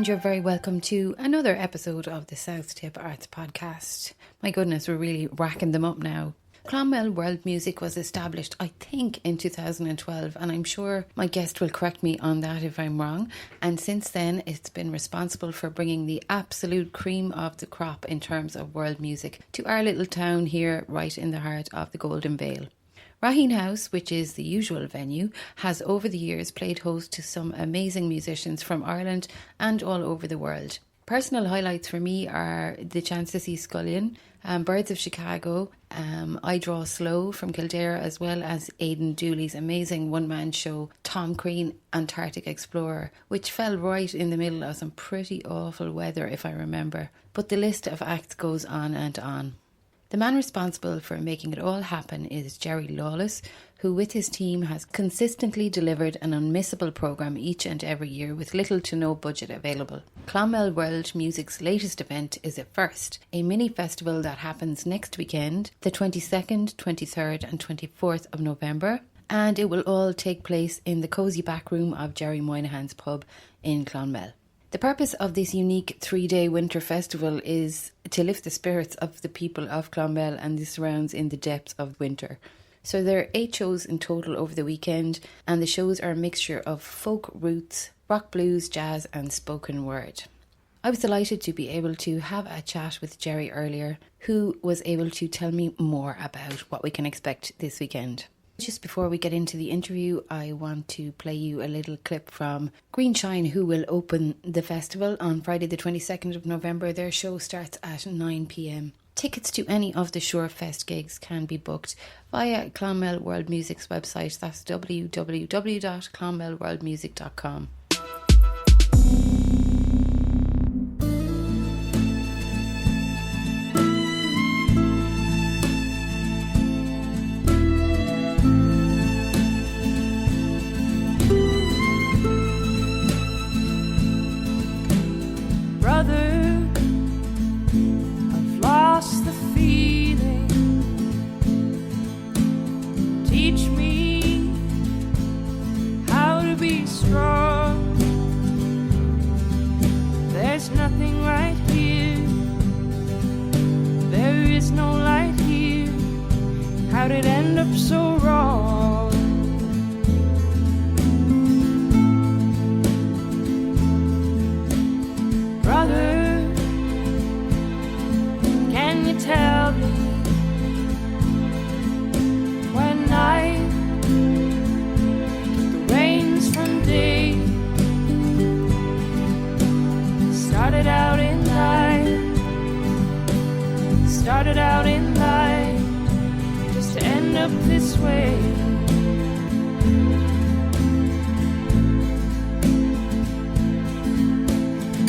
and you're very welcome to another episode of the South Tip Arts Podcast. My goodness, we're really racking them up now. Clonmel World Music was established, I think, in 2012, and I'm sure my guest will correct me on that if I'm wrong. And since then, it's been responsible for bringing the absolute cream of the crop in terms of world music to our little town here, right in the heart of the Golden Vale. Raheen House, which is the usual venue, has over the years played host to some amazing musicians from Ireland and all over the world. Personal highlights for me are the chance to see Scullion, Birds of Chicago, I Draw Slow from Kildare, as well as Aidan Dooley's amazing one-man show Tom Crean Antarctic Explorer, which fell right in the middle of some pretty awful weather if I remember. But the list of acts goes on and on. The man responsible for making it all happen is Gerry Lawless, who with his team has consistently delivered an unmissable programme each and every year with little to no budget available. Clonmel World Music's latest event is at First, a mini festival that happens next weekend, the 22nd, 23rd and 24th of November, and it will all take place in the cosy back room of Jerry Moynihan's pub in Clonmel. The purpose of this unique 3-day winter festival is to lift the spirits of the people of Clonmel and the surrounds in the depths of winter. So there are 8 shows in total over the weekend, and the shows are a mixture of folk roots, rock, blues, jazz and spoken word. I was delighted to be able to have a chat with Gerry earlier, who was able to tell me more about what we can expect this weekend. Just before we get into the interview, I want to play you a little clip from Greenshine, who will open the festival on Friday the 22nd of November. Their show starts at 9 p.m. Tickets to any of the Suirfest gigs can be booked via Clonmel World Music's website. That's www.clonmelworldmusic.com. How'd it end up so wrong? Brother, can you tell me when night the rains from day started out in light, to end up this way.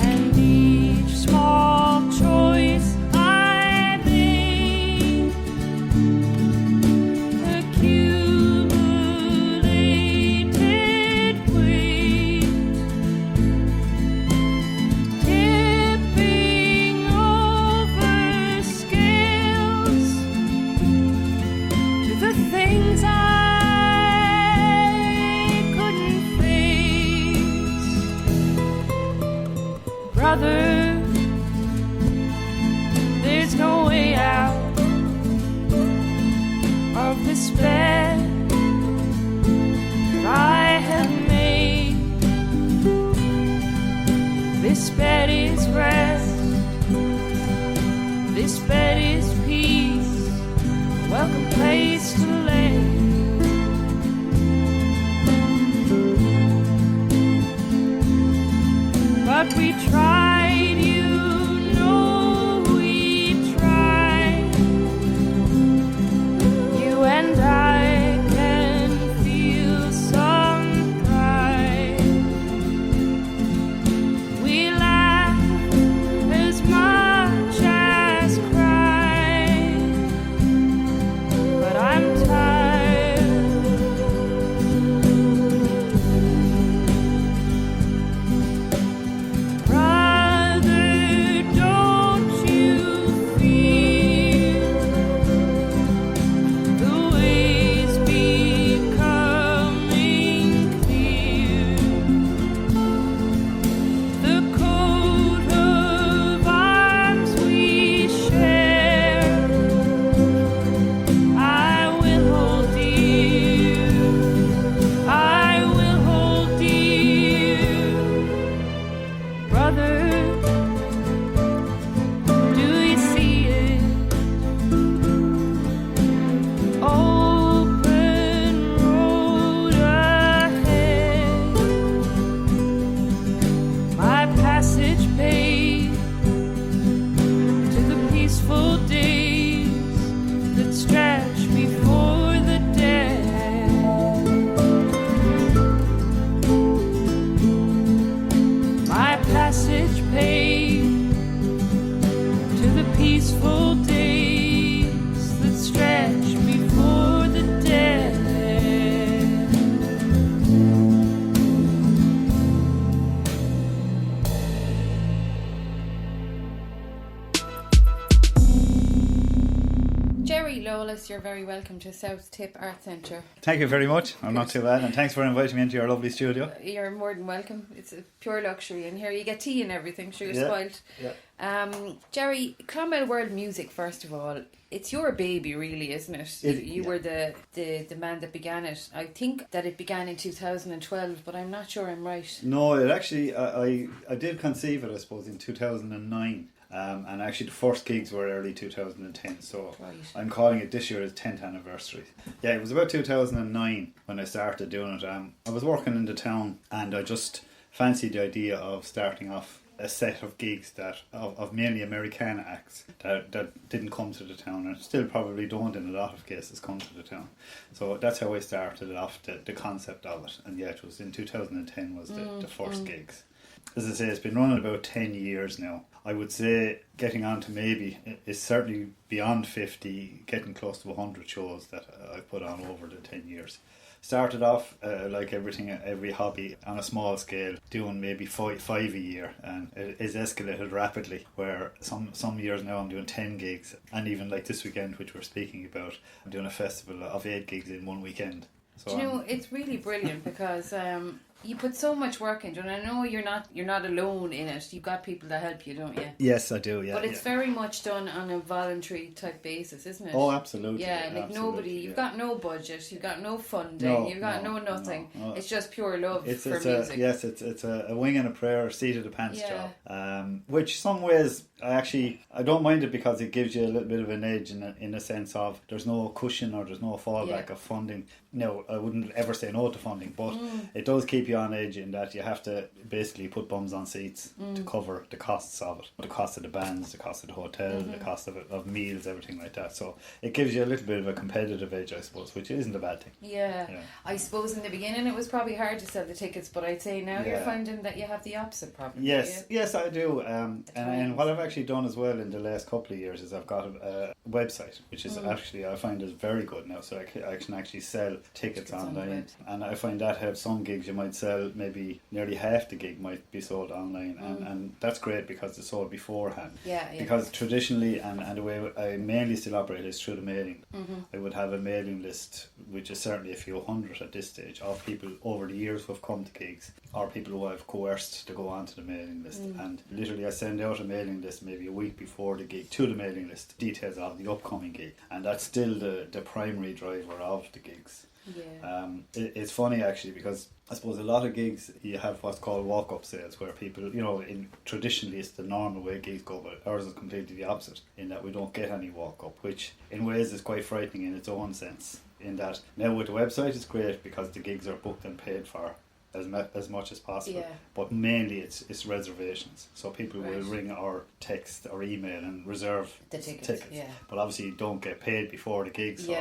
And each small choice I made accumulated weight, tipping over scales to the things I couldn't face. Brother, there's no way out of this bed that I have made. This bed is rest, this bed is peace, a welcome place to lay. But we tried, you know we tried. You and I can feel some pride. We laugh as much as cry, but I'm tired. Right. peaceful days that stretch before the dead. My passage paid to the peaceful days that stretch before the dead. Gerry Lawless, you're very welcome to South Tip Art Centre. Thank you very much. I'm not too bad, and thanks for inviting me into your lovely studio. You're more than welcome. It's a pure luxury, and here you get tea and everything, so you're Yeah, spoiled. yeah. Gerry, Clonmel World Music, first of all, it's your baby, really, isn't it? You were the man that began it. I think that it began in 2012, but I'm not sure I'm right. No, it actually, I did conceive it, I suppose, in 2009. And actually the first gigs were early 2010, so Right. I'm calling it this year as 10th anniversary. Yeah, it was about 2009 when I started doing it. I was working in the town, and I just fancied the idea of starting off a set of gigs that of mainly Americana acts that didn't come to the town, and still probably don't in a lot of cases come to the town. So that's how I started it off, the concept of it. And yeah, it was in 2010 was the first gigs. As I say, it's been running about 10 years now. I would say getting on to maybe, it's certainly beyond 50, getting close to 100 shows that I've put on over the 10 years. Started off, like everything, every hobby, on a small scale, doing maybe five a year, and it has escalated rapidly, where some years now I'm doing 10 gigs, and even like this weekend, which we're speaking about, I'm doing a festival of 8 gigs in one weekend. So Do you know, it's really brilliant because you put so much work into it. And I know you're not alone in it. You've got people that help you, don't you? Yes, I do, yeah. But it's very much done on a voluntary type basis, isn't it? Oh, absolutely. Yeah, like absolutely, nobody, you've got no budget, you've got no funding, No, you've got no nothing. no. It's just pure love for music. It's a wing and a prayer, seat of the pants job. Which some ways I don't mind it, because it gives you a little bit of an edge in a sense of there's no cushion or there's no fallback of funding. No, I wouldn't ever say no to funding, but it does keep you on edge in that you have to basically put bums on seats to cover the costs of it. The cost of the bands, the cost of the hotel, the cost of meals, everything like that. So it gives you a little bit of a competitive edge, I suppose, which isn't a bad thing. Yeah. I suppose in the beginning it was probably hard to sell the tickets, but I'd say now you're finding that you have the opposite problem. Yes, I do. And what I've actually done as well in the last couple of years is I've got a website, which is actually, I find, is very good now. So I can actually sell tickets online, and I find that have some gigs you might sell, maybe nearly half the gig might be sold online, and that's great because it's sold beforehand. Because traditionally, and the way I mainly still operate is through the mailing. I would have a mailing list, which is certainly a few hundred at this stage, of people over the years who have come to gigs, or people who I've coerced to go onto the mailing list. And literally I send out a mailing list maybe a week before the gig to the mailing list, details of the upcoming gig, and that's still the primary driver of the gigs. It's funny actually, because I suppose a lot of gigs you have what's called walk-up sales, where people, traditionally it's the normal way gigs go, but ours is completely the opposite, in that we don't get any walk-up, which in ways is quite frightening in its own sense, in that now with the website it's great because the gigs are booked and paid for as much as possible, but mainly it's reservations, so people will ring or text or email and reserve the tickets. But obviously you don't get paid before the gig, so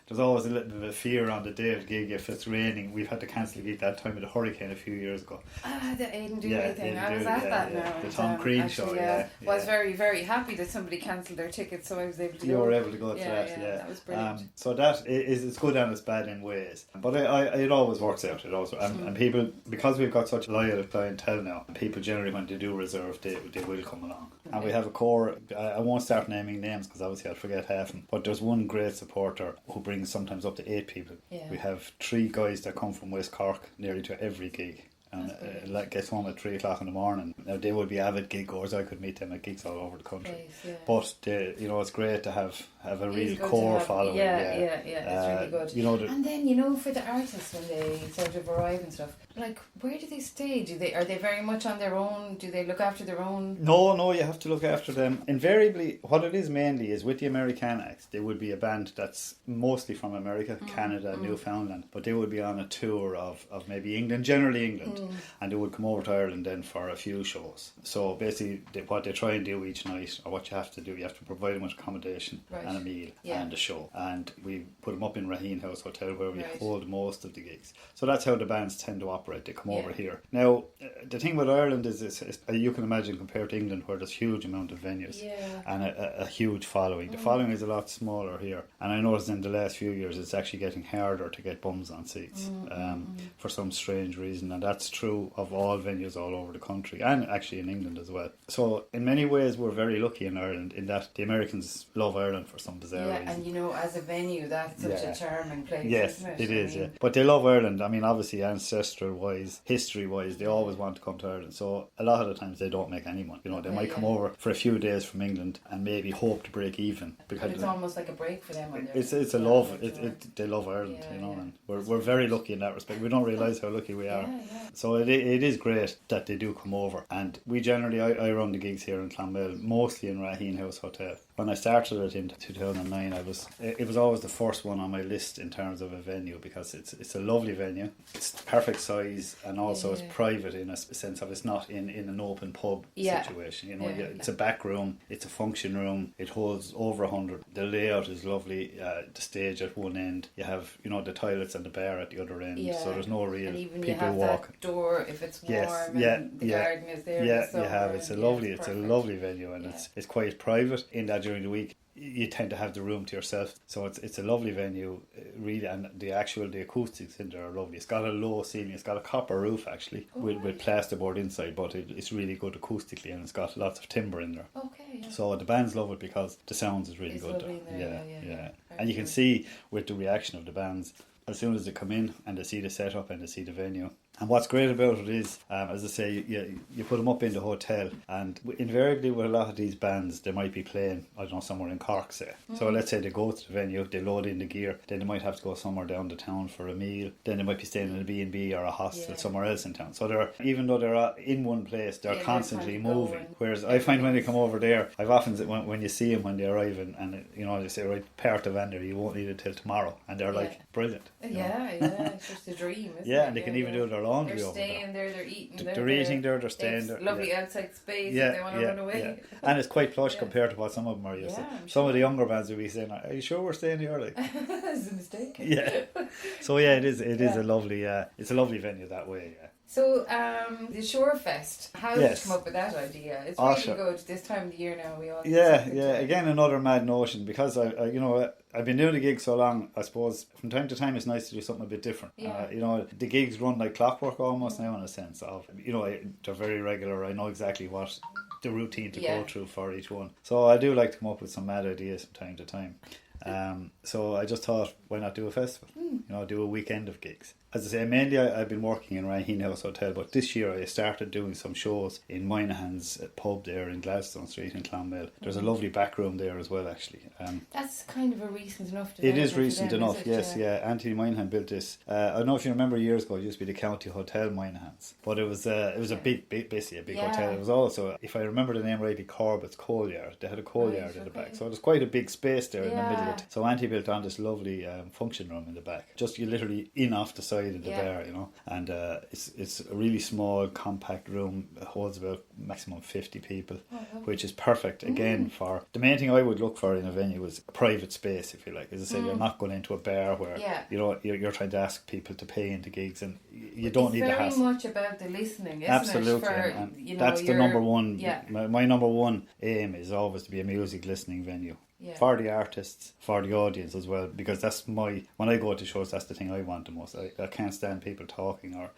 there's always a little bit of a fear on the day of the gig if it's raining. We've had to cancel the gig that time of the hurricane a few years ago. The Aiden Dooley thing, I was at that now. The Tom Crean show. I was very, very happy that somebody cancelled their tickets, so I was able to go. You were able to go to that, that was brilliant. So that is, it's good and it's bad in ways, but it always works out. It also and people, because we've got such loyal clientele now, people generally, when they do reserve, they will come along. And we have a core, I won't start naming names because obviously I'll forget half of them, but there's one great supporter who brings sometimes up to 8 people. We have 3 guys that come from West Cork nearly to every gig, and gets home at 3 o'clock in the morning. Now they would be avid gig goers. I could meet them at gigs all over the country. But it's great to have have a It real is good core to have- following. Yeah, it's really good. You know, And then, you know, for the artists when they sort of arrive and stuff, like, where do they stay? Are they very much on their own? Do they look after their own? No, you have to look after them. Invariably, what it is mainly is with the American acts, there would be a band that's mostly from America, Canada, Newfoundland, but they would be on a tour of maybe England, generally England, and they would come over to Ireland then for a few shows. So basically, what they try and do each night, or what you have to do, you have to provide them with accommodation and a meal and a show. And we put them up in Raheen House Hotel where we hold most of the gigs. So that's how the bands tend to operate. They come over here. Now, the thing with Ireland is you can imagine compared to England where there's huge amount of venues and a huge following. The following is a lot smaller here. And I noticed in the last few years it's actually getting harder to get bums on seats for some strange reason. And that's true of all venues all over the country and actually in England as well. So in many ways we're very lucky in Ireland in that the Americans love Ireland for some bizarre reason. And you know, as a venue, that's such a charming place, yes, isn't it? it is, yeah. But they love Ireland. I mean, obviously, ancestral-wise, history-wise, they always want to come to Ireland. So a lot of the times they don't make any money. You know, they might come over for a few days from England and maybe hope to break even. But it's almost like a break for them. When it's a love. They love Ireland, you know, and we're very lucky in that respect. We don't realise how lucky we are. So it is great that they do come over. And we generally, I run the gigs here in Clonmel, mostly in Raheen House Hotel. When I started it in 2009, it was always the first one on my list in terms of a venue because it's a lovely venue. It's the perfect size and also it's private in a sense of it's not in an open pub situation. You know, it's a back room, it's a function room. It holds over 100. The layout is lovely. The stage at one end, you have the toilets and the bar at the other end. So there's no real and even people you have walking. That door if it's warm. And the garden is there. Yeah, you have. It's a lovely venue and it's quite private in that during the week you tend to have the room to yourself, so it's a lovely venue really, and the acoustics in there are lovely. It's got a low ceiling, it's got a copper roof actually with plasterboard inside, but it's really good acoustically and it's got lots of timber in there. So the bands love it because the sound is really good there. Yeah. And you can see with the reaction of the bands as soon as they come in and they see the setup and they see the venue. And what's great about it is, as I say, you put them up in the hotel, and invariably with a lot of these bands, they might be playing, I don't know, somewhere in Cork, say. So let's say they go to the venue, they load in the gear, then they might have to go somewhere down the town for a meal, then they might be staying in a B&B or a hostel somewhere else in town. So even though they're in one place, they're constantly moving. Whereas I find when they come over there, I've often, when you see them when they arrive and they say, right, part of Vander, you won't need it till tomorrow. And they're like, brilliant. It's just a dream, isn't it? And they can even do their laundry over there. They're staying there, they're eating there. They're eating there, they're staying there. Lovely outside space if they want to run away. And it's quite plush compared to what some of them are used to. Some of the younger bands will be saying, are you sure we're staying here? Like, it's a mistake. So it is a lovely it's a lovely venue that way, So, the Suirfest, how did you come up with that idea? It's really good this time of the year now. We all again, another mad notion because I've been doing the gigs so long. I suppose from time to time it's nice to do something a bit different. The gigs run like clockwork almost now in a sense of they're very regular. I know exactly what the routine to go through for each one. So I do like to come up with some mad ideas from time to time. So I just thought, why not do a festival? Do a weekend of gigs. As I say, mainly I've been working in Raheen House Hotel, but this year I started doing some shows in Moynihans pub there in Gladstone Street in Clonmel. There's a lovely back room there as well, actually. That's kind of a recent enough development. It is recent enough, yes. Anthony Moynihan built this. I don't know if you remember years ago, it used to be the County Hotel Moynihans, but it was a big hotel. It was also, if I remember the name rightly, Corbett's Coal Yard. They had a coal yard in the back, so there's quite a big space there in the middle of it. So Auntie built on this lovely function room in the back. Just you literally in off the side of the bar, and it's a really small, compact room. It holds about maximum 50 people, which is perfect again for the main thing I would look for in a venue is a private space, if you like. As I said, you're not going into a bar where you're trying to ask people to pay into gigs, and you don't need the hassle. It's very much about the listening, isn't Absolutely. it? And that's the number one. My number one aim is always to be a music listening venue. For the artists, for the audience as well, because that's when I go to shows, that's the thing I want the most. I can't stand people talking or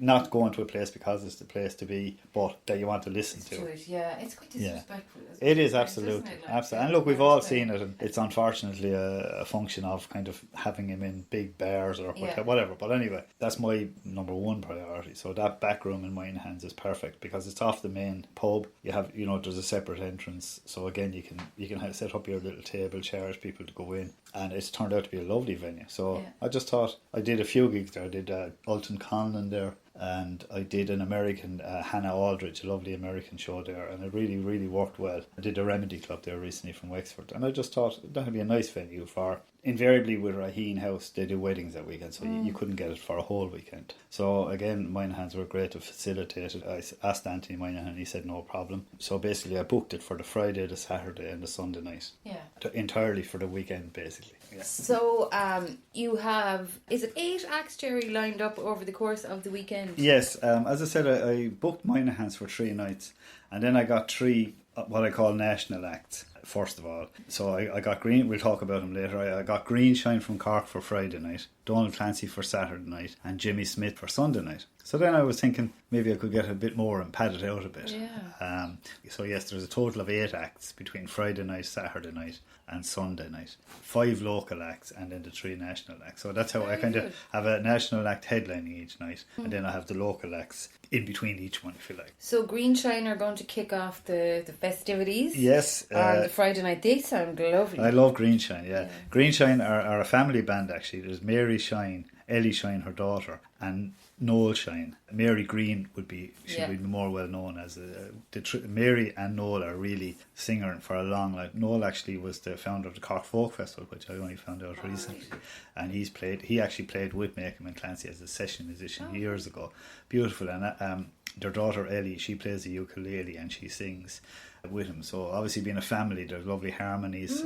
not going to a place because it's the place to be, but that you want to listen to it. It's quite disrespectful. It is absolutely. And look, we've all seen it, and it's unfortunately a function of kind of having him in big bars or whatever. But anyway, that's my number one priority. So that back room in Moynihans is perfect because it's off the main pub. You have there's a separate entrance, so again you can you can set up your little table, chairs, people to go in, and it's turned out to be a lovely venue. So I just thought, I did a few gigs there. I did Ulton Conlon there, and I did an American, Hannah Aldridge, a lovely American show there, and it really, really worked well. I did a Remedy Club there recently from Wexford, and I just thought that would be a nice venue for, invariably with Raheen House, they do weddings that weekend, so you couldn't get it for a whole weekend. So again, Moynihans were great to facilitate it. I asked Anthony Moynihan, he said no problem. So basically I booked it for the Friday, the Saturday and the Sunday night. Yeah. Entirely for the weekend, basically. Yeah. So you have, is it 8 acts, Gerry, lined up over the course of the weekend? Yes, as I said, I booked Moynihans for 3 nights, and then I got 3 what I call national acts, first of all. So I got Green, we'll talk about him later. I got Greenshine from Cork for Friday night, Donald Clancy for Saturday night, and Jimmy Smith for Sunday night. So then I was thinking maybe I could get a bit more and pad it out a bit. Yeah. So yes, there's a total of 8 acts between Friday night, Saturday night and Sunday night. 5 local acts and then the 3 national acts. So that's how I kind of have a national act headlining each night, and then I have the local acts in between each one, if you like. So Greenshine are going to kick off the festivities. Yes. On the Friday night. They sound lovely. I love Greenshine, yeah. Greenshine are a family band, actually. There's Mary Shine, Ellie Shine, her daughter, and Noel Shine. Mary Green would be more well known as Mary and Noel are really singing for a long life. Noel actually was the founder of the Cork Folk Festival, which I only found out recently, and he actually played with Makem and Clancy as a session musician years ago. Beautiful. And their daughter Ellie, she plays the ukulele and she sings with him. So obviously, being a family, there's lovely harmonies.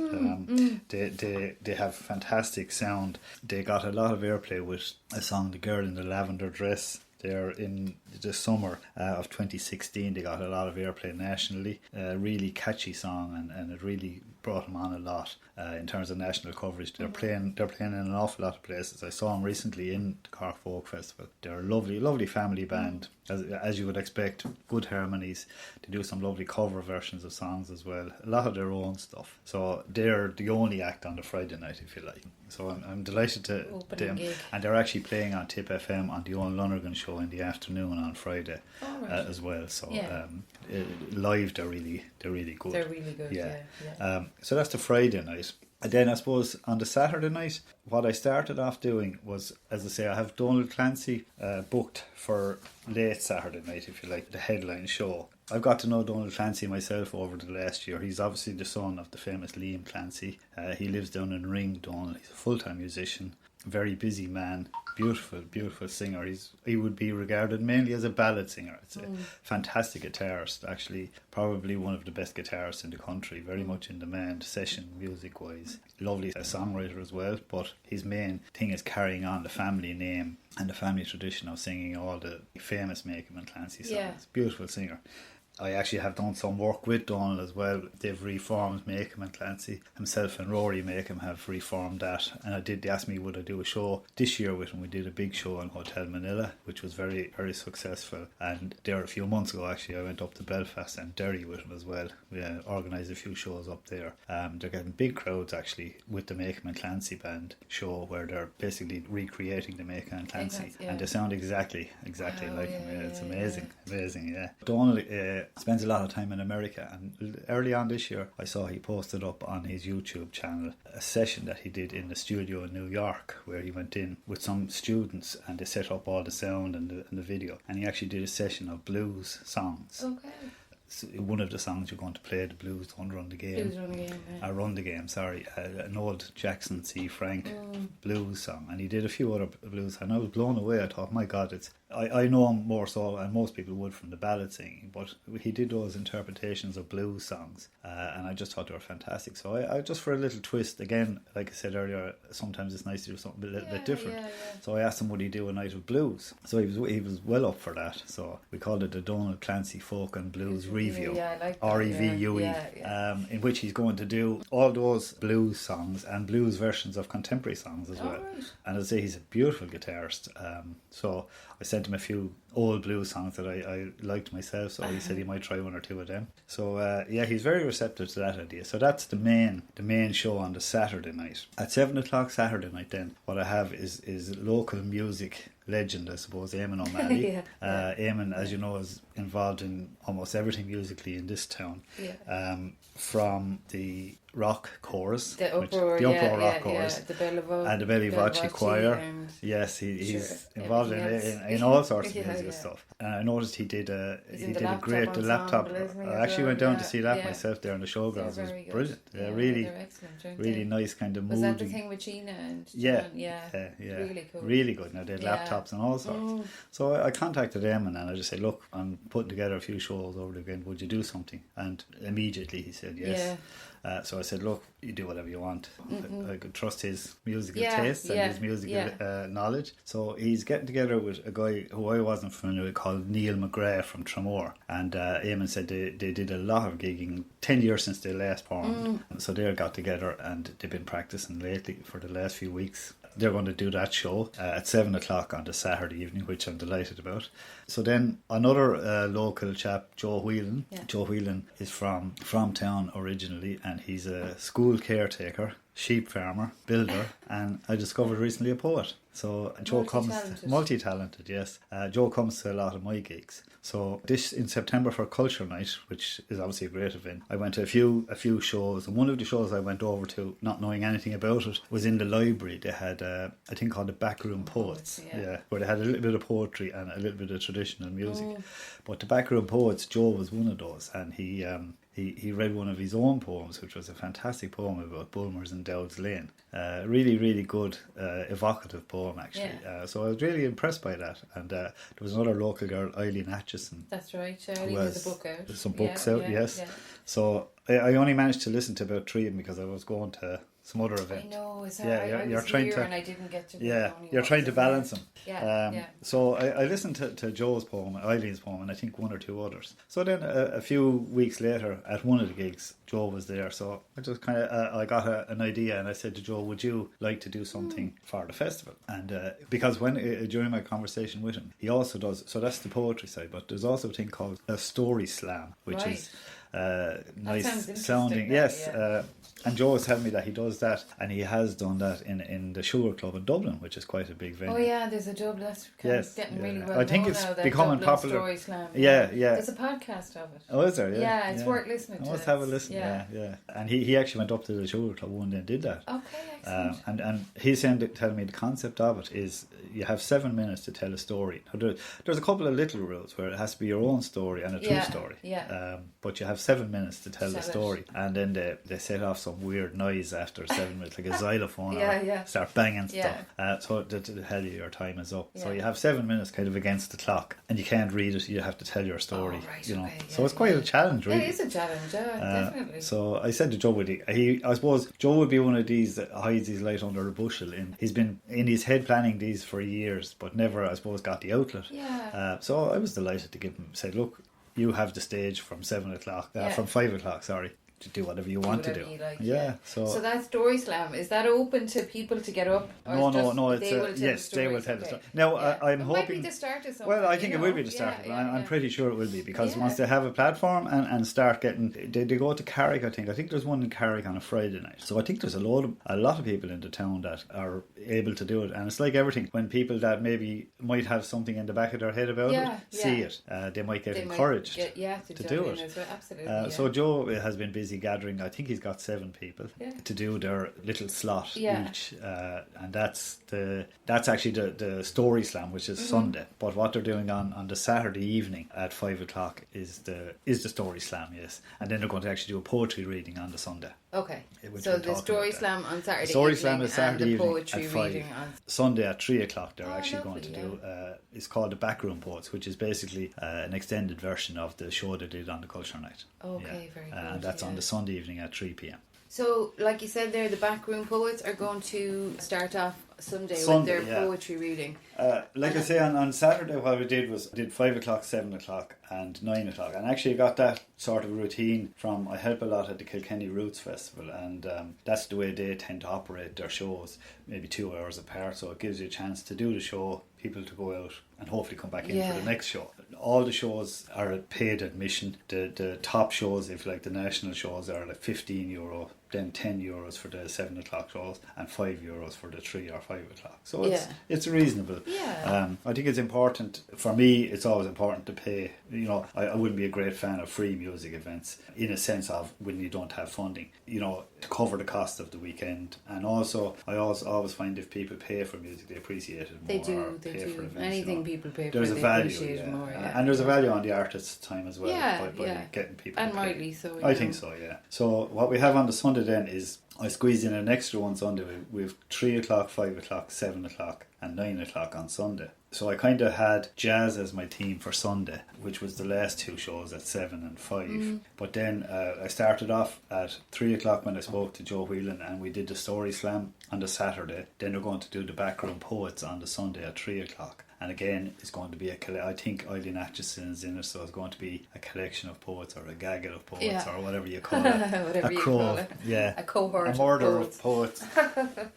They have fantastic sound. They got a lot of airplay with a song, "The Girl in the Lavender Dress." There in the summer of 2016, they got a lot of airplay nationally. Really catchy song, and it really brought them on a lot in terms of national coverage. They're playing in an awful lot of places. I saw them recently in the Cork Folk Festival. They're a lovely family band, as you would expect. Good harmonies. They do some lovely cover versions of songs as well. A lot of their own stuff. So they're the only act on the Friday night, if you like. So I'm delighted to them. And they're actually playing on Tip FM on the Owen Lonergan show in the afternoon on Friday as well. So live, they're really good. They're really good. Yeah. So that's the Friday night. And then I suppose on the Saturday night, what I started off doing was, as I say, I have Donald Clancy booked for late Saturday night, if you like, the headline show. I've got to know Donald Clancy myself over the last year. He's obviously the son of the famous Liam Clancy. He lives down in Ring, Donald. He's a full-time musician, very busy man, beautiful singer. He would be regarded mainly as a ballad singer. It's a fantastic guitarist, actually probably one of the best guitarists in the country, very much in demand session music wise. Lovely songwriter as well, but his main thing is carrying on the family name and the family tradition of singing all the famous Makem and Clancy songs. Beautiful singer. I actually have done some work with Donald as well. They've reformed Makem and Clancy. Himself and Rory Makem have reformed that. And they asked me would I do a show this year with him. We did a big show in Hotel Manila, which was very, very successful. And there a few months ago, actually, I went up to Belfast and Derry with him as well. We organised a few shows up there. They're getting big crowds, actually, with the Makem and Clancy band show, where they're basically recreating the Makem and Clancy. And they sound exactly like him. It's amazing. Donald spends a lot of time in America, and early on this year I saw he posted up on his YouTube channel a session that he did in the studio in New York, where he went in with some students and they set up all the sound and the video, and he actually did a session of blues songs. One of the songs you're going to play, the Blues Don't Run the Game. Run the Game, sorry. An old Jackson C. Frank blues song. And he did a few other blues, and I was blown away. I thought, my God, I know him more so, and most people would, from the ballad singing, but he did those interpretations of blues songs, and I just thought they were fantastic. So I just, for a little twist, again, like I said earlier, sometimes it's nice to do something a little bit different. So I asked him would he do a night of blues. So he was well up for that. So we called it the Donald Clancy Folk and Blues Review, like REVUE, in which he's going to do all those blues songs and blues versions of contemporary songs as well. And as I say, he's a beautiful guitarist. So I sent him a few old blues songs that I liked myself, so he said he might try one or two of them. So he's very receptive to that idea. So that's the main show on the Saturday night. At 7 o'clock Saturday night, then what I have is local music legend, I suppose, Eamon O'Malley. Yeah. Eamon, as you know, is involved in almost everything musically in this town. Yeah. From the rock chorus, The uproar rock chorus, the Bella and the Belly Voce choir. And yes, he's sure, involved in all sorts of music stuff. And I noticed he did a great laptop. I actually went down to see that myself there in the showgrounds. It was brilliant. Yeah, really, they're excellent, really nice kind of mood. Was that the thing with Sheena and John? Yeah, really cool, really good. Now they had laptops and all sorts. So I contacted them and I just said, look, I'm putting together a few shows over the weekend. Would you do something? And immediately he said yes. Yeah. So I said, look, you do whatever you want. I could trust his musical taste and his musical knowledge. So he's getting together with a guy who I wasn't familiar with called Neil McGrath from Tramore. And Eamon said they did a lot of gigging, 10 years since they last performed. So they got together and they've been practicing lately for the last few weeks. They're going to do that show at 7 o'clock on the Saturday evening, which I'm delighted about. So then another local chap, Joe Whelan. Yeah. Joe Whelan is from town originally, and he's a school caretaker, sheep farmer, builder, and I discovered recently a poet. So Joe comes multi-talented, yes. Joe comes to a lot of my gigs. So this in September for Culture Night, which is obviously a great event, I went to a few shows, and one of the shows I went over to, not knowing anything about it, was in the library. They had a thing called the Backroom Poets, where they had a little bit of poetry and a little bit of traditional music. But the Backroom Poets, Joe was one of those, and he read one of his own poems, which was a fantastic poem about Bulmers and Dowd's Lane. Really, really good, evocative poem, actually. Yeah. So I was really impressed by that. And there was another local girl, Eileen Atchison. That's right. Eileen has a book out. Some books out, yes. Yeah. So I only managed to listen to about 3 of them because I was going to some other event. I know, is that you're trying to, and I didn't get to. Yeah, you're trying to balance them. So I listened to Joe's poem, Eileen's poem, and I think one or two others. So then a few weeks later, at one of the gigs, Joe was there. So I just kind of I got an idea, and I said to Joe, "Would you like to do something for the festival?" And because when during my conversation with him, he also does. So that's the poetry side, but there's also a thing called a story slam, which is nice sounding. Yes. And Joe was telling me that he does that, and he has done that in the Sugar Club in Dublin, which is quite a big venue. Oh yeah, there's a Dublin that's getting really well. I think it's now, becoming Dublin popular. Story Slam. Yeah. There's a podcast of it. Oh, is there? Yeah, it's worth listening to. I must have a listen. Yeah. And he actually went up to the Sugar Club one day and did that. Okay, excellent. And he's telling me the concept of it is you have 7 minutes to tell a story. Now, there's a couple of little rules where it has to be your own story and a true story. Yeah. But you have 7 minutes to tell the story, and then they set off some weird noise after 7 minutes, like a xylophone, or start banging stuff. So to tell you your time is up. So you have 7 minutes kind of against the clock, and you can't read it. You have to tell your story. Oh, right, okay, so it's quite a challenge, really. It is a challenge, definitely. So I said to Joe, I suppose Joe would be one of these that hides his light under a bushel. He's been in his head planning these for years, but never, I suppose, got the outlet. Yeah. So I was delighted to say, look, you have the stage from 7 o'clock, from 5 o'clock, sorry, to do whatever you want to do. Like, So that Story Slam, is that open to people to get up? Or no. They will tell the story. Now, I'm hoping. It might be the start of something. Well, I think it will be the start. I'm pretty sure it will be, because once they have a platform and start getting, they go to Carrick. I think there's one in Carrick on a Friday night. So I think there's a lot of people in the town that are able to do it, and it's like everything. When people that maybe might have something in the back of their head about it see it, they might get encouraged to do it. Absolutely. So Joe has been busy gathering. I think he's got 7 people to do their little slot each, and that's actually the Story Slam, which is Sunday. But what they're doing on the Saturday evening at 5 o'clock is the Story Slam, yes, and then they're going to actually do a poetry reading on the Sunday. Okay, so the Story Slam on Saturday. Story Slam is Saturday and the evening poetry at 5. Reading on Sunday at 3 o'clock. They're actually going to do. It's called the Backroom Poets, which is basically an extended version of the show they did on the Culture Night. Okay, very good. And that's on the Sunday evening at 3 p.m. So, like you said there, the Backroom Poets are going to start off Sunday with their poetry reading. I say, on Saturday what we did 5 o'clock, 7 o'clock and 9 o'clock, and actually got that sort of routine from, I help a lot at the Kilkenny Roots Festival, and that's the way they tend to operate their shows, maybe 2 hours apart, so it gives you a chance to do the show, people to go out and hopefully come back in for the next show. All the shows are at paid admission. The top shows, if like the national shows, are like €15 then €10 for the 7 o'clock shows, and €5 for the 3 or 5 o'clock. So it's reasonable. Yeah. I think it's important, for me, it's always important to pay. I wouldn't be a great fan of free music events, in a sense of when you don't have funding, to cover the cost of the weekend. And also, I always find if people pay for music, they appreciate it more. They do. For events, anything people pay there's for, a they value, appreciate it more. Yeah. And there's a value on the artist's time as well, by getting people and to pay. rightly so. I think so, yeah. So what we have on the Sunday then is, I squeezed in an extra one Sunday. We have 3 o'clock, 5 o'clock, 7 o'clock and 9 o'clock on Sunday. So I kind of had jazz as my theme for Sunday, which was the last 2 shows at 7 and 5. But then I started off at 3 o'clock when I spoke to Joe Whelan, and we did the Story Slam on the Saturday. Then we're going to do the Backroom Poets on the Sunday at 3 o'clock. And again, it's going to be I think Eileen Atchison is in it, so it's going to be a collection of poets, or a gaggle of poets, or whatever you call it. Whatever you call it. Yeah. A cohort a murder of poets.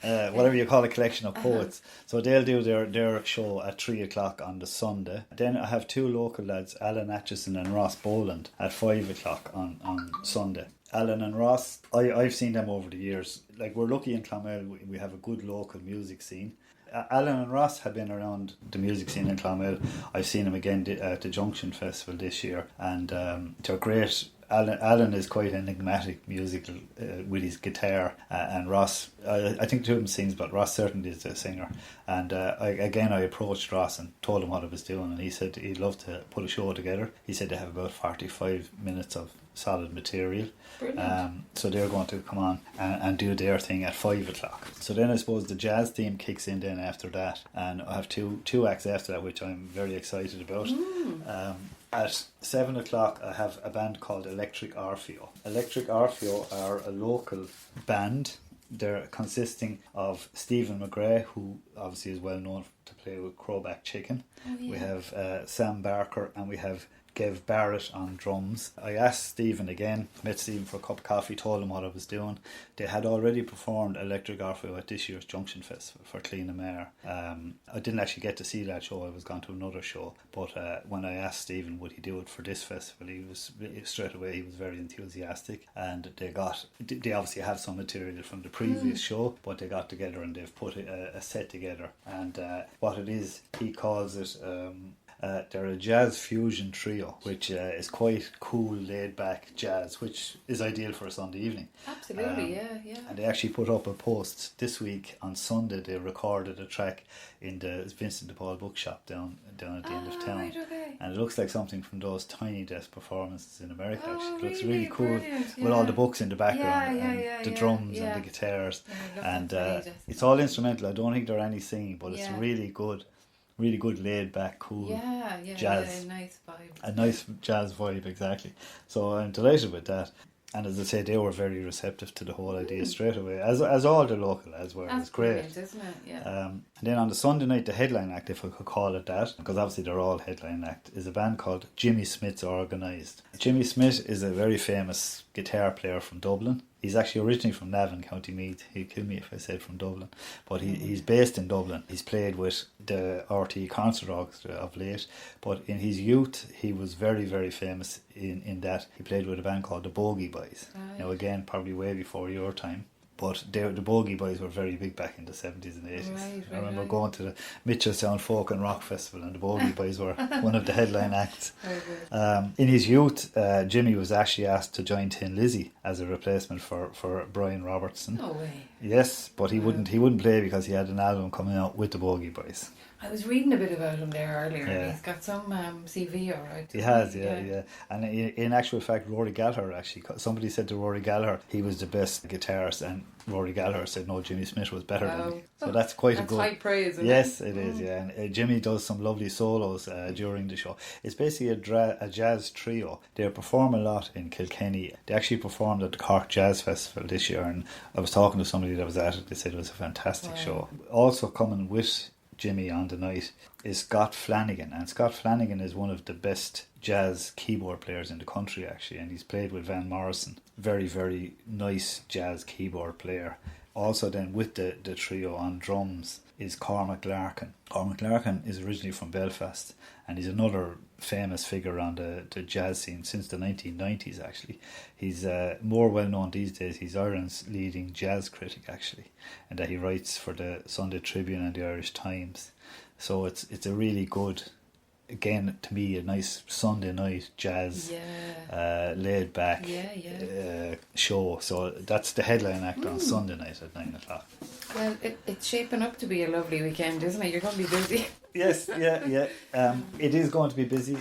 Whatever you call a collection of poets. So they'll do their show at 3 o'clock on the Sunday. Then I have 2 local lads, Alan Atchison and Ross Boland, at 5 o'clock on Sunday. Alan and Ross, I've seen them over the years. Like, we're lucky in Clonmel, we have a good local music scene. Alan and Ross have been around the music scene in Clonmel. I've seen them again at the Junction Festival this year, and they're great. Alan is quite enigmatic musical with his guitar, and Ross, I think two of them sings, but Ross certainly is a singer. And I approached Ross and told him what I was doing, and he said he'd love to put a show together. He said they have about 45 minutes of solid material. So they're going to come on and do their thing at 5 o'clock. So then I suppose the jazz theme kicks in then after that, and I have two acts after that, which I'm very excited about. At 7 o'clock I have a band called Electric Orfeo. Electric Orfeo are a local band. They're consisting of Stephen McGrath, who obviously is well known to play with Crowback Chicken. We have Sam Barker, and we have Gev Barrett on drums. I asked Stephen again, met Stephen for a cup of coffee, told him what I was doing. They had already performed Electric Orfeo at this year's Junction Festival for Clonmel. I didn't actually get to see that show, I was gone to another show, but when I asked Stephen would he do it for this festival, he was straight away, he was very enthusiastic, and they obviously have some material from the previous show, but they got together and they've put a set together, and what it is, he calls it they're a jazz fusion trio, which is quite cool, laid back jazz, which is ideal for a Sunday evening. Absolutely, yeah. And they actually put up a post this week on Sunday. They recorded a track in the Vincent de Paul bookshop down at the end of town. Right, okay. And it looks like something from those Tiny Desk performances in America. Actually, it looks really? really cool, Brilliant, with all the books in the background, and the drums and the guitars, and it's all instrumental. I don't think there are any singing, but it's really good laid back, cool jazz. Nice vibe. A nice jazz vibe, exactly. So I'm delighted with that. And as I say, they were very receptive to the whole idea straight away, as all the local as well. That's It's great, brilliant, isn't it? Yeah. And then on the Sunday night, the headline act, if I could call it that, because obviously they're all headline act, is a band called Jimmy Smith's Organised. Jimmy Smith is a very famous guitar player from Dublin. He's actually originally from Navan, County Meath. He'd kill me if I said from Dublin. But he's based in Dublin. He's played with the RT concert orchestra of late. But in his youth, he was very, very famous in that he played with a band called the Bogey Boys. Right. Now, again, probably way before your time. But the Bogey Boys were very big back in the 70s and 80s. Right, I remember going to the Mitchellstown Folk and Rock Festival, and the Bogey Boys were one of the headline acts. In his youth, Jimmy was actually asked to join Tin Lizzy as a replacement for Brian Robertson. No way. Yes, but he wouldn't play because he had an album coming out with the Bogey Boys. I was reading a bit about him there earlier, and he's got some CV, alright. He has, yeah. And in actual fact, Rory Gallagher, actually, somebody said to Rory Gallagher he was the best guitarist, and Rory Gallagher said no, Jimmy Smith was better than me. So that's quite a good... That's high praise, isn't Yes, it is, yeah. And Jimmy does some lovely solos during the show. It's basically a jazz trio. They perform a lot in Kilkenny. They actually performed at the Cork Jazz Festival this year, and I was talking to somebody that was at it. They said it was a fantastic show. Also coming with Jimmy on the night is Scott Flanagan, and Scott Flanagan is one of the best jazz keyboard players in the country, actually, and he's played with Van Morrison. Very, very nice jazz keyboard player. Also then with the trio on drums is Cormac Larkin. Cormac Larkin is originally from Belfast, and he's another famous figure on the jazz scene since the 1990s, actually. He's more well known these days. He's Ireland's leading jazz critic, actually, and that he writes for the Sunday Tribune and the Irish Times. So it's a really good, again, to me, a nice Sunday night jazz, laid back show. So that's the headline act on Sunday night at 9 o'clock. Well, it's shaping up to be a lovely weekend, isn't it? You're going to be busy. Yes, yeah. It is going to be busy.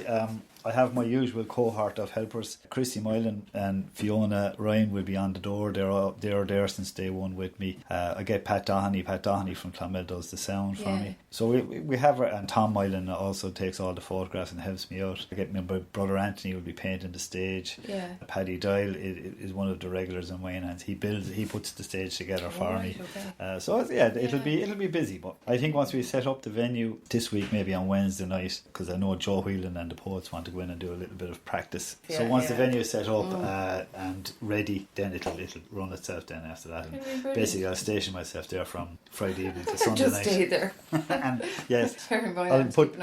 I have my usual cohort of helpers. Chrissy Moylan and Fiona Ryan will be on the door. They're there since day one with me. I get Pat Doherty. Pat Doherty from Clonmel does the sound for me. So we have her, and Tom Moylan also takes all the photographs and helps me out. I get my brother Anthony will be painting the stage. Yeah. Paddy Doyle is one of the regulars in Moynihans. He puts the stage together for me. Okay. So it'll be busy. But I think once we set up the venue this week, maybe on Wednesday night, because I know Joe Whelan and the Poets want to go in and do a little bit of practice. So once the venue is set up and ready, then it'll run itself then after that. And basically I'll station myself there from Friday evening to Sunday night. Just stay there. And yes, I'll put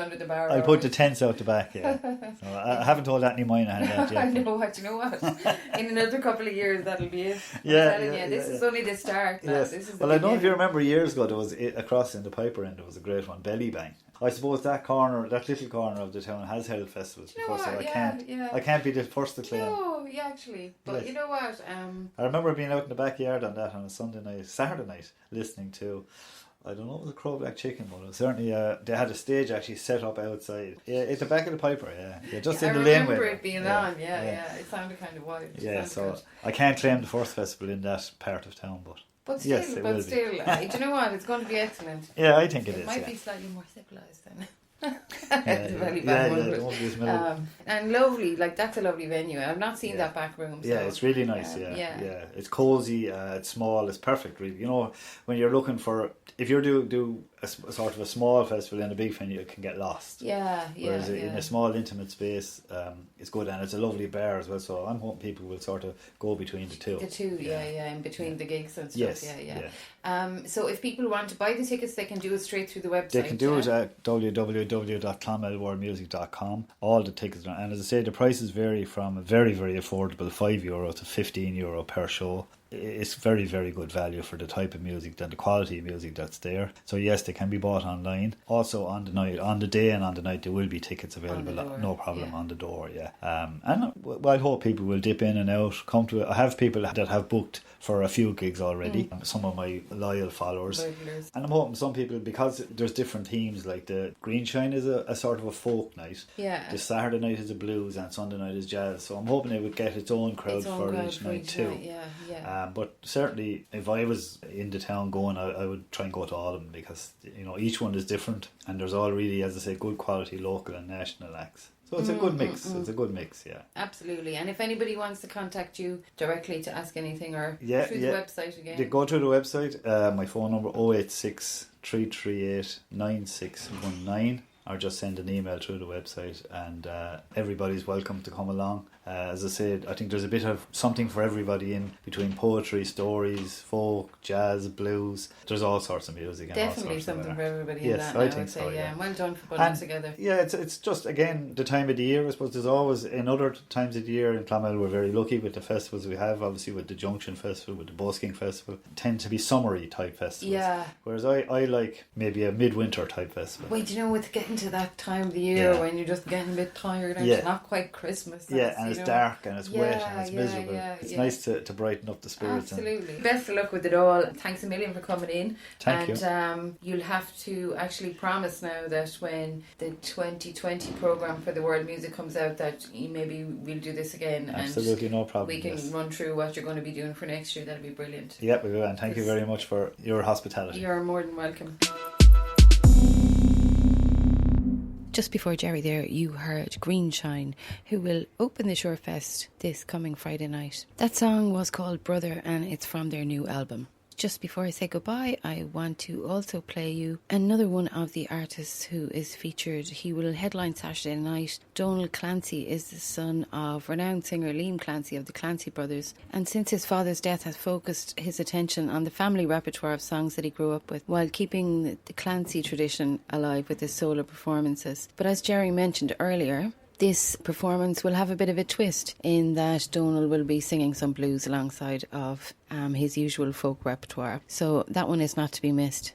the tents out the back. Yeah. So I haven't told Anthony Moynihan that yet. I know what. You know what? In another couple of years, that'll be it. This is only the start. Now. Yes. This is I don't know if you remember years ago, there was across in the Piper end, there was a great one, Belly Bang. I suppose that little corner of the town has held festivals before, so I can't be the first to claim. No, actually, but you know what? I remember being out in the backyard on that on a Saturday night, listening to, I don't know if it was a Crow Black Chicken, but it was certainly they had a stage actually set up outside. Yeah, at the back of the Piper. Yeah, just in the laneway. I remember it being on. Yeah, it sounded kind of wild. Yeah, so good. I can't claim the first festival in that part of town, but. But still, do you know what? It's going to be excellent. Yeah, I think it is. It might be slightly more civilised then. And lovely, that's a lovely venue. I've not seen that back room. So, it's really nice. Yeah. It's cosy. It's small. It's perfect. Really, when you're looking for, if you're do a sort of a small festival in a big venue, it can get lost. Whereas in a small intimate space, it's good, and it's a lovely bar as well. So I'm hoping people will sort of go between the two. In between the gigs and stuff. So if people want to buy the tickets, they can do it straight through the website. They can do it at www.clonmelworldmusic.com. All the tickets are, and as I say, the prices vary from a very, very affordable €5 to €15 per show. It's very, very good value for the type of music and the quality of music that's there. So yes, they can be bought online. Also on the day and on the night, there will be tickets available. No problem on the door. And I hope people will dip in and out. Come to it. I have people that have booked for a few gigs already. Some of my loyal followers. Regulars. And I'm hoping some people, because there's different themes, like the Greenshine is a sort of a folk night. Yeah. The Saturday night is a blues and Sunday night is jazz. So I'm hoping it would get its own crowd for each night too. But certainly, if I was in the town going, I would try and go to all of them, because each one is different, and there's all really, as I say, good quality local and national acts. So it's a good mix. It's a good mix, Absolutely. And if anybody wants to contact you directly to ask anything, or through the website again, they go through the website. My phone number 086 338 9619. Or just send an email through the website, and everybody's welcome to come along. As I said, I think there's a bit of something for everybody in between poetry, stories, folk, jazz, blues. There's all sorts of music. Definitely something for everybody in that. I think so. Yeah, well done for putting it together. Yeah, it's just, again, the time of the year. I suppose there's always, in other times of the year in Clonmel, we're very lucky with the festivals we have. Obviously, with the Junction Festival, with the Busking Festival, tend to be summery type festivals. Yeah. Whereas I like maybe a midwinter type festival. Wait, with getting to that time of the year when you're just getting a bit tired and it's not quite Christmas. And it's dark and it's wet and it's miserable. It's nice to brighten up the spirits. Absolutely. Best of luck with it all. Thanks a million for coming in. Thank you. And you'll have to actually promise now that when the 2020 programme for the world music comes out, that maybe we'll do this again. Absolutely, no problem. We can run through what you're going to be doing for next year. That'll be brilliant. Yeah, we will. And thank you very much for your hospitality. You're more than welcome. Just before Gerry there, you heard Greenshine, who will open the Suirfest this coming Friday night. That song was called Brother, and it's from their new album. Just before I say goodbye, I want to also play you another one of the artists who is featured. He will headline Saturday night. Donald Clancy is the son of renowned singer Liam Clancy of the Clancy Brothers, and since his father's death has focused his attention on the family repertoire of songs that he grew up with, while keeping the Clancy tradition alive with his solo performances. But as Gerry mentioned earlier, This performance will have a bit of a twist in that Donal will be singing some blues alongside of his usual folk repertoire. So that one is not to be missed.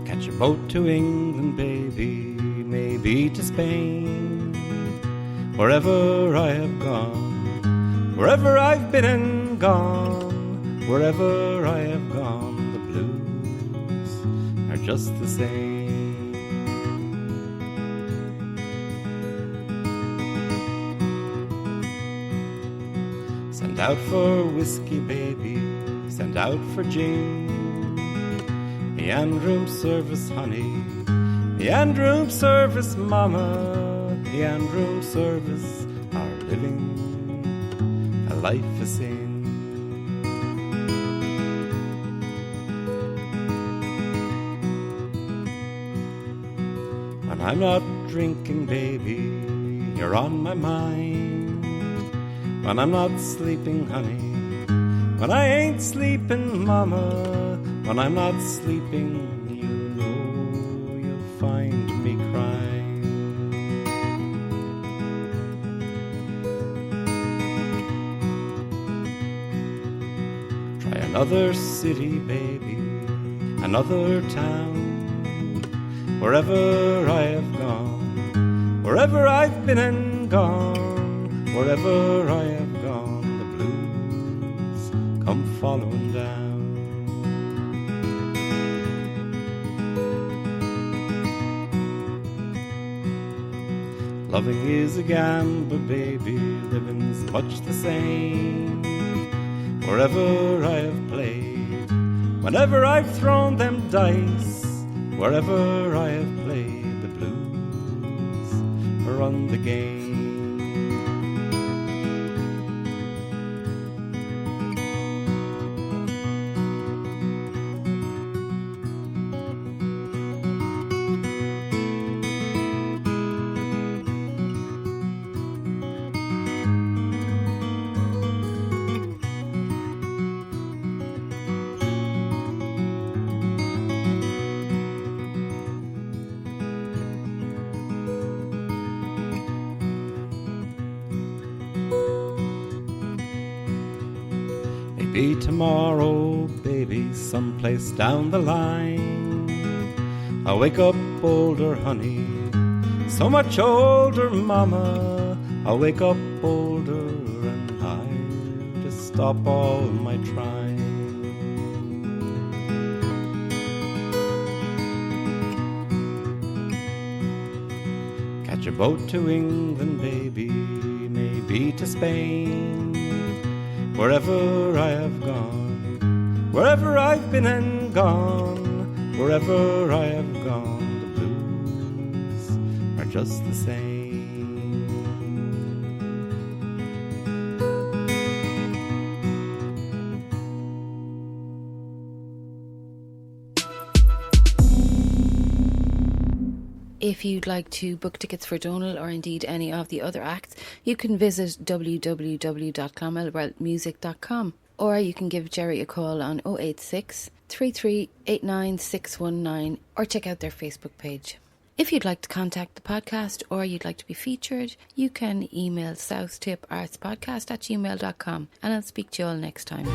Catch a boat to England, baby, maybe to Spain. Wherever I have gone, wherever I've been and gone, wherever I have gone, the blues are just the same. Send out for whiskey, baby, send out for gin. The and room service, honey, the and room service, mama, the and room service are living a life of sin. When I'm not drinking, baby, you're on my mind. When I'm not sleeping, honey, when I ain't sleeping, mama, when I'm not sleeping, you know you'll find me crying. Try another city, baby, another town. Wherever I have gone, wherever I've been and gone, wherever I have gone, the blues come following down. Loving is a gamble, baby, living's much the same. Wherever I have played, whenever I've thrown them dice, wherever I have played, the blues are on the game. Maybe tomorrow, baby, someplace down the line, I'll wake up older, honey, so much older, mama. I'll wake up older and I'll just stop all my trying. Catch a boat to England, baby, maybe to Spain. Wherever I have gone, wherever I've been and gone, wherever I have gone, the blues are just the same. If you'd like to book tickets for Donal or indeed any of the other acts, you can visit www.clonmelworldmusic.com, or you can give Gerry a call on 086 33 89 619 or check out their Facebook page. If you'd like to contact the podcast or you'd like to be featured, you can email southtip@gmail.com, and I'll speak to you all next time.